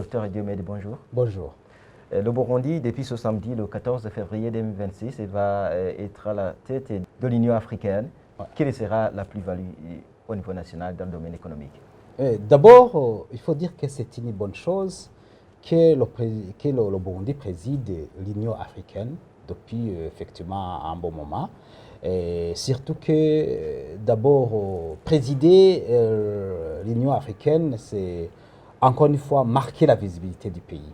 Docteur Diomede, bonjour. Bonjour. Le Burundi, depuis ce samedi, le 14 février 2026, il va être à la tête de l'Union africaine. Ouais. Quelle sera la plus-value au niveau national dans le domaine économique? D'abord, il faut dire que c'est une bonne chose que le Burundi préside l'Union africaine depuis effectivement un bon moment. Et surtout que d'abord, présider l'Union africaine, c'est encore une fois marquer la visibilité du pays.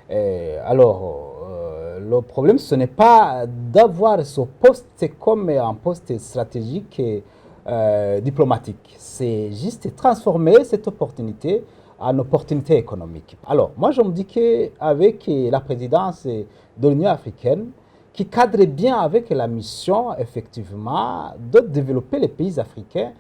Le problème, ce n'est pas d'avoir ce poste comme un poste stratégique et diplomatique. C'est juste transformer cette opportunité en opportunité économique. Alors, moi, je me dis qu'avec la présidence de l'Union africaine, qui cadre bien avec la mission, effectivement, de développer les pays africains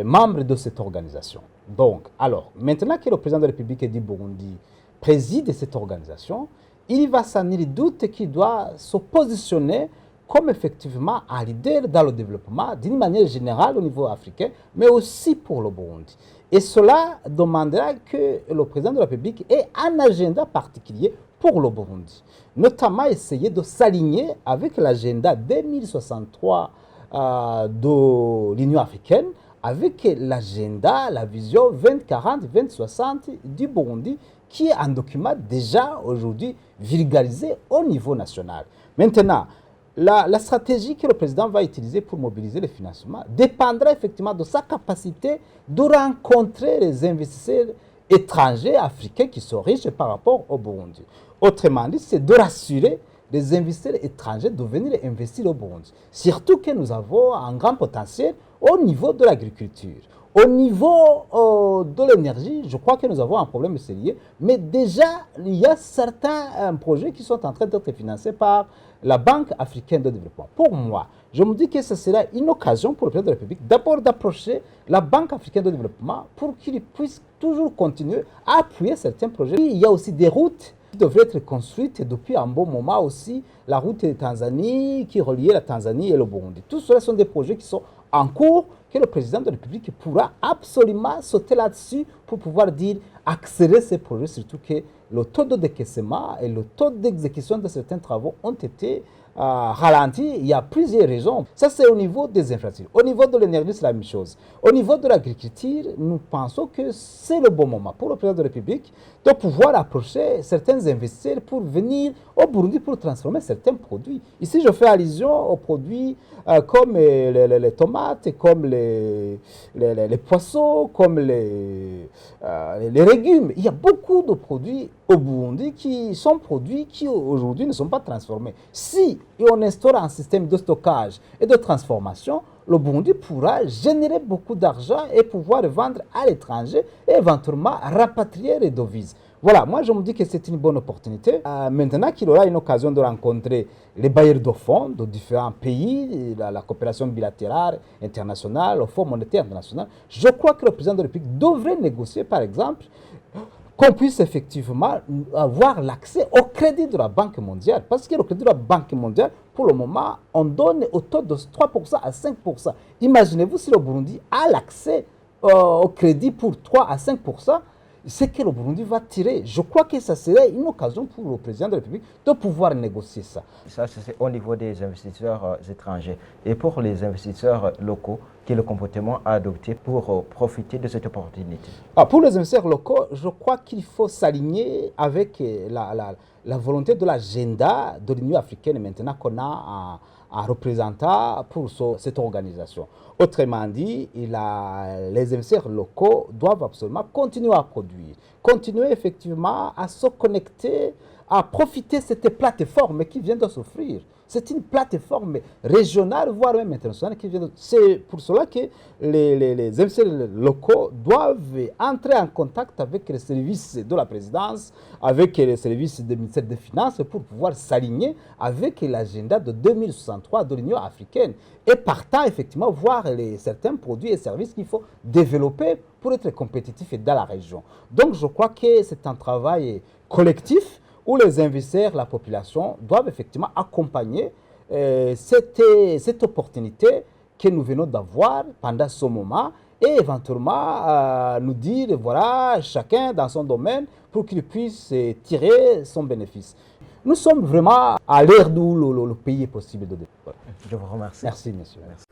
membres de cette organisation. Donc, alors, maintenant que le président de la République du Burundi préside cette organisation, il va sans nul doute qu'il doit se positionner comme effectivement un leader dans le développement d'une manière générale au niveau africain, mais aussi pour le Burundi. Et cela demandera que le président de la République ait un agenda particulier pour le Burundi, notamment essayer de s'aligner avec l'agenda 2063 de l'Union africaine, avec l'agenda, la vision 2040-2060 du Burundi, qui est un document déjà aujourd'hui vulgarisé au niveau national. Maintenant, la stratégie que le président va utiliser pour mobiliser le financement dépendra effectivement de sa capacité de rencontrer les investisseurs étrangers africains qui sont riches par rapport au Burundi. Autrement dit, c'est de rassurer les investisseurs étrangers de venir investir au Burundi. Surtout que nous avons un grand potentiel au niveau de l'agriculture. Au niveau de l'énergie, je crois que nous avons un problème sérieux, mais déjà, il y a certains projets qui sont en train d'être financés par la Banque africaine de développement. Pour moi, je me dis que ce sera une occasion pour le président de la République d'abord d'approcher la Banque africaine de développement pour qu'il puisse toujours continuer à appuyer certains projets. Il y a aussi des routes qui devraient être construites depuis un bon moment aussi, la route de Tanzanie qui reliait la Tanzanie et le Burundi. Tout cela sont des projets qui sont en cours, que le président de la République pourra absolument sauter là-dessus pour pouvoir dire accélérer ces projets, surtout que le taux de décaissement et le taux d'exécution de certains travaux ont été ralentis. Il y a plusieurs raisons. Ça, c'est au niveau des infrastructures. Au niveau de l'énergie, c'est la même chose. Au niveau de l'agriculture, nous pensons que c'est le bon moment pour le président de la République de pouvoir approcher certains investisseurs pour venir au Burundi pour transformer certains produits. Ici, je fais allusion aux produits comme les tomates, comme les poissons, comme les légumes. Il y a beaucoup de produits au Burundi qui sont produits qui aujourd'hui ne sont pas transformés. Si on instaure un système de stockage et de transformation, le Burundi pourra générer beaucoup d'argent et pouvoir vendre à l'étranger et éventuellement rapatrier les devises. Voilà, moi je me dis que c'est une bonne opportunité. Maintenant qu'il aura une occasion de rencontrer les bailleurs de fonds de différents pays, la coopération bilatérale internationale, le Fonds monétaire international, je crois que le président de la République devrait négocier par exemple qu'on puisse effectivement avoir l'accès au crédit de la Banque mondiale. Parce que le crédit de la Banque mondiale, pour le moment, on donne au taux de 3% à 5%. Imaginez-vous si le Burundi a l'accès au crédit pour 3 à 5%, c'est que le Burundi va tirer. Je crois que ça serait une occasion pour le président de la République de pouvoir négocier ça. Ça, c'est au niveau des investisseurs étrangers. Et pour les investisseurs locaux, quel est le comportement à adopter pour profiter de cette opportunité? Pour les investisseurs locaux, je crois qu'il faut s'aligner avec la volonté de l'agenda de l'Union africaine maintenant qu'on a un représentant pour cette organisation. Autrement dit, les investisseurs locaux doivent absolument continuer à produire, continuer effectivement à se connecter, à profiter de cette plateforme qui vient de s'offrir. C'est une plateforme régionale, voire même internationale qui vient de... C'est pour cela que les investisseurs locaux doivent entrer en contact avec les services de la présidence, avec les services du ministère des Finances pour pouvoir s'aligner avec l'agenda de 2063 de l'Union africaine. Et partant, effectivement, voir certains produits et services qu'il faut développer pour être compétitifs dans la région. Donc, je crois que c'est un travail collectif où les investisseurs, la population, doivent effectivement accompagner cette opportunité que nous venons d'avoir pendant ce moment et éventuellement nous dire, voilà, chacun dans son domaine pour qu'il puisse tirer son bénéfice. Nous sommes vraiment à l'ère où le pays est possible de développer. Je vous remercie. Merci, monsieur. Merci.